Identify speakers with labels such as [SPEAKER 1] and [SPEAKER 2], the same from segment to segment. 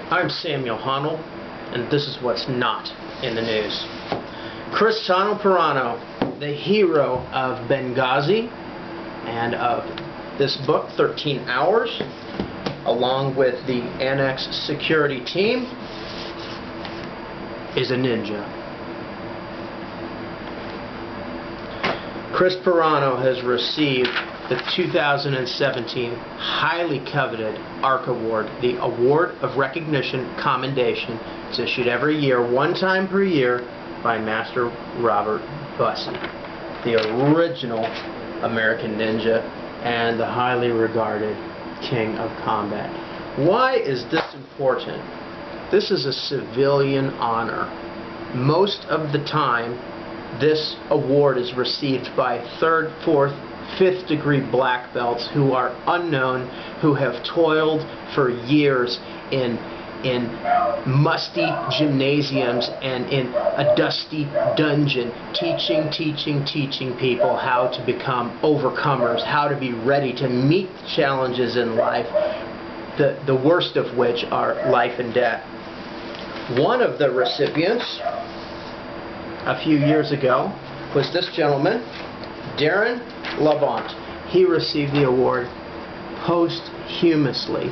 [SPEAKER 1] I'm Samuel Honnold, and this is what's not in the news. Tanto Paronto, the hero of Benghazi and of this book, 13 Hours, along with the Annex security team, is a ninja. Paronto has received the 2017 highly coveted ARC Award, the Award of Recognition Commendation. It's issued every year, one time per year, by Master Robert Bussey, the original American ninja and the highly regarded king of combat. Why is this important? This is a civilian honor. Most of the time, this award is received by 3rd, 4th, 5th degree black belts who are unknown, who have toiled for years in musty gymnasiums and in a dusty dungeon, teaching people how to become overcomers, how to be ready to meet challenges in life, the worst of which are life and death. One of the recipients a few years ago was this gentleman, Darren Lavant. He received the award posthumously.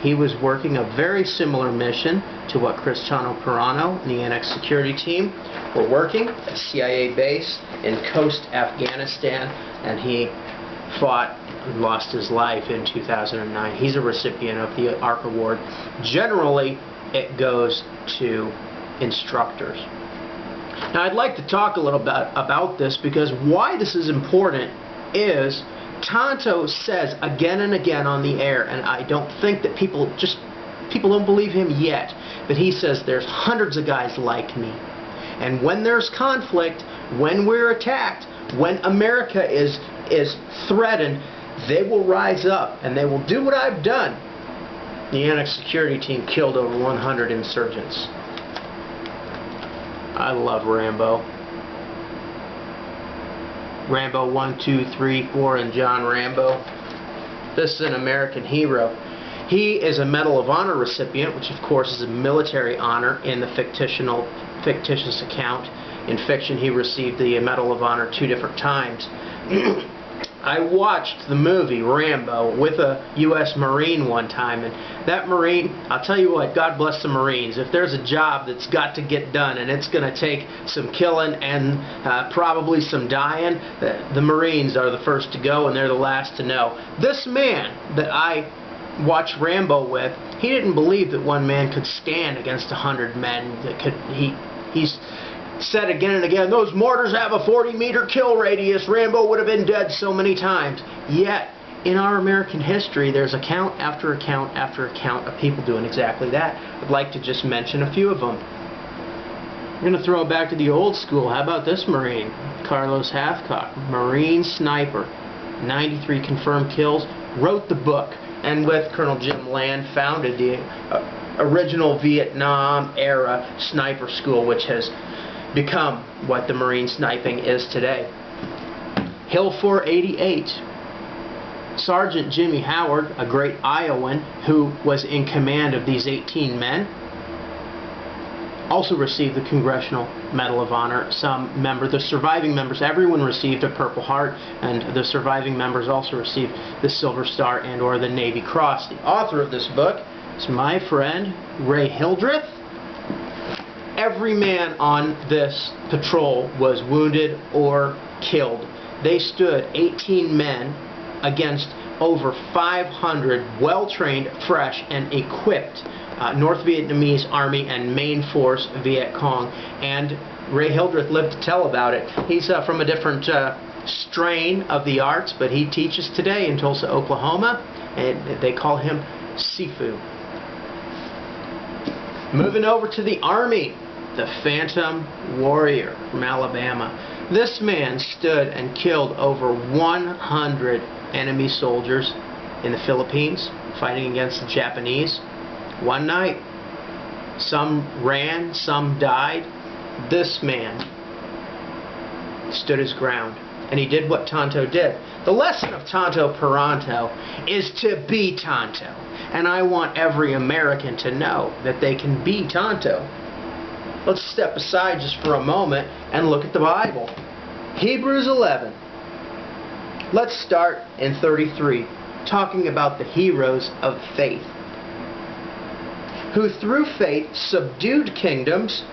[SPEAKER 1] He was working a very similar mission to what Tanto Paronto and the Annex security team were working, a CIA base in Khost, Afghanistan, and he fought and lost his life in 2009. He's a recipient of the ARC Award. Generally, it goes to instructors. Now, I'd like to talk a little bit about this, because why this is important is Tanto says again and again on the air, and I don't think that people don't believe him yet, but he says there's hundreds of guys like me. And when there's conflict, when we're attacked, when America is threatened, they will rise up and they will do what I've done. The Annex security team killed over 100 insurgents. I love Rambo. Rambo 1, 2, 3, 4, and John Rambo. This is an American hero. He is a Medal of Honor recipient, which of course is a military honor in the fictitious account. In fiction, he received the Medal of Honor 2 different times. I watched the movie Rambo with a U.S. Marine one time, and that Marine, I'll tell you what, God bless the Marines. If there's a job that's got to get done and it's going to take some killing and probably some dying, the Marines are the first to go and they're the last to know. This man that I watched Rambo with, he didn't believe that one man could stand against 100 men. He's said again and again, those mortars have a 40-meter kill radius. Rambo would have been dead so many times. Yet, in our American history, there's account after account after account of people doing exactly that. I'd like to just mention a few of them. I'm going to throw it back to the old school. How about this Marine? Carlos Hathcock, Marine sniper, 93 confirmed kills, wrote the book, and with Colonel Jim Land founded the original Vietnam-era sniper school, which has become what the Marine sniping is today. Hill 488. Sergeant Jimmy Howard, a great Iowan who was in command of these 18 men, also received the Congressional Medal of Honor. The surviving members, everyone received a Purple Heart, and the surviving members also received the Silver Star and or the Navy Cross. The author of this book is my friend Ray Hildreth. Every man on this patrol was wounded or killed. They stood 18 men against over 500 well-trained, fresh, and equipped North Vietnamese Army and Main Force Viet Cong. And Ray Hildreth lived to tell about it. He's from a different strain of the arts, but he teaches today in Tulsa, Oklahoma, and they call him Sifu. Moving over to the Army. The Phantom Warrior from Alabama. This man stood and killed over 100 enemy soldiers in the Philippines, fighting against the Japanese. One night, some ran, some died. This man stood his ground, and he did what Tanto did. The lesson of Tanto, Paronto is to be Tanto. And I want every American to know that they can be Tanto. Let's step aside just for a moment and look at the Bible. Hebrews 11. Let's start in 33, talking about the heroes of faith, who through faith subdued kingdoms,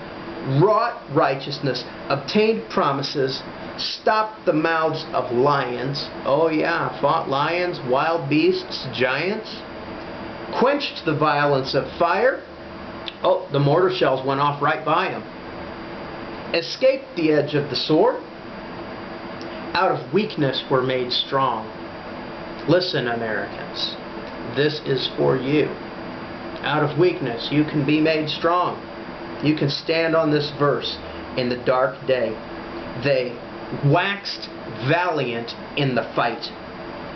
[SPEAKER 1] wrought righteousness, obtained promises, stopped the mouths of lions. Oh yeah, fought lions, wild beasts, giants. Quenched the violence of fire. Oh, the mortar shells went off right by him. Escaped the edge of the sword. Out of weakness were made strong. Listen, Americans, this is for you. Out of weakness you can be made strong. You can stand on this verse in the dark day. They waxed valiant in the fight,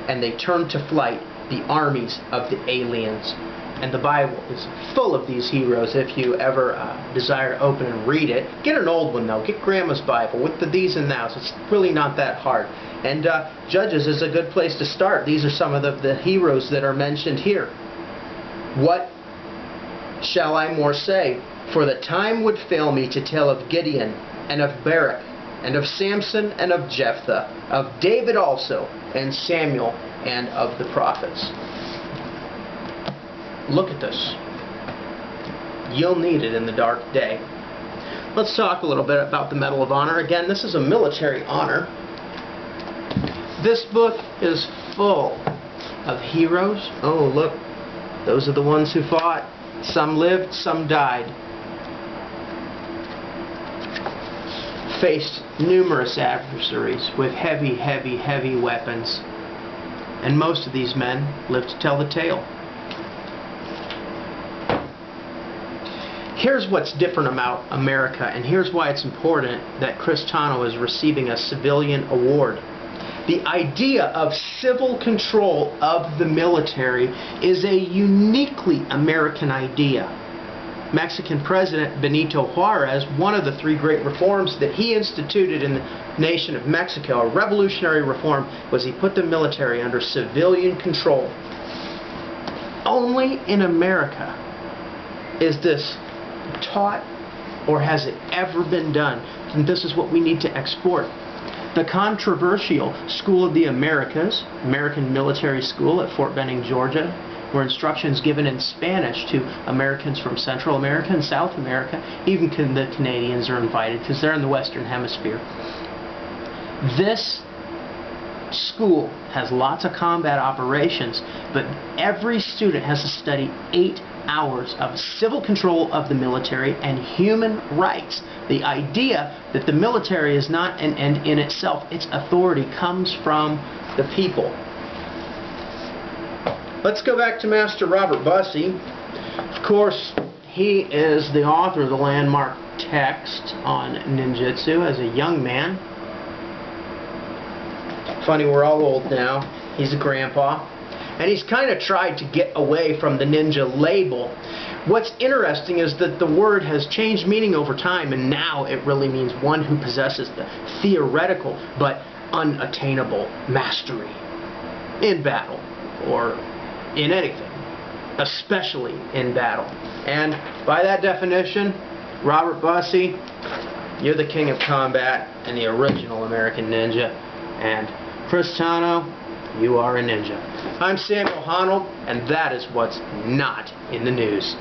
[SPEAKER 1] and they turned to flight the armies of the aliens. And the Bible is full of these heroes if you ever desire to open and read it. Get an old one though. Get Grandma's Bible with the these and thous. It's really not that hard. And Judges is a good place to start. These are some of the heroes that are mentioned here. What shall I more say? For the time would fail me to tell of Gideon, and of Barak, and of Samson, and of Jephthah, of David also, and Samuel, and of the prophets. Look at this. You'll need it in the dark day. Let's talk a little bit about the Medal of Honor. Again, this is a military honor. This book is full of heroes. Oh, look. Those are the ones who fought. Some lived, some died. Faced numerous adversaries with heavy, heavy, heavy weapons. And most of these men lived to tell the tale. Here's what's different about America, and here's why it's important that Chris Tanto is receiving a civilian award. The idea of civil control of the military is a uniquely American idea. Mexican President Benito Juarez, one of the three great reforms that he instituted in the nation of Mexico, a revolutionary reform, was he put the military under civilian control. Only in America is this taught, or has it ever been done? And this is what we need to export. The controversial School of the Americas, American Military School at Fort Benning, Georgia, where instructions given in Spanish to Americans from Central America and South America. Even the Canadians are invited because they're in the Western Hemisphere. This school has lots of combat operations, but every student has to study 8 hours of civil control of the military and human rights. The idea that the military is not an end in itself, its authority comes from the people. Let's go back to Master Robert Bussey. Of course, he is the author of the landmark text on ninjutsu as a young man. Funny, we're all old now. He's a grandpa. And he's kind of tried to get away from the ninja label. What's interesting is that the word has changed meaning over time, and now it really means one who possesses the theoretical but unattainable mastery in battle, or in anything, especially in battle. And by that definition, Robert Bussey, you're the king of combat and the original American ninja. And Chris Tanto, you are a ninja. I'm Samuel Honnold, and that is what's not in the news.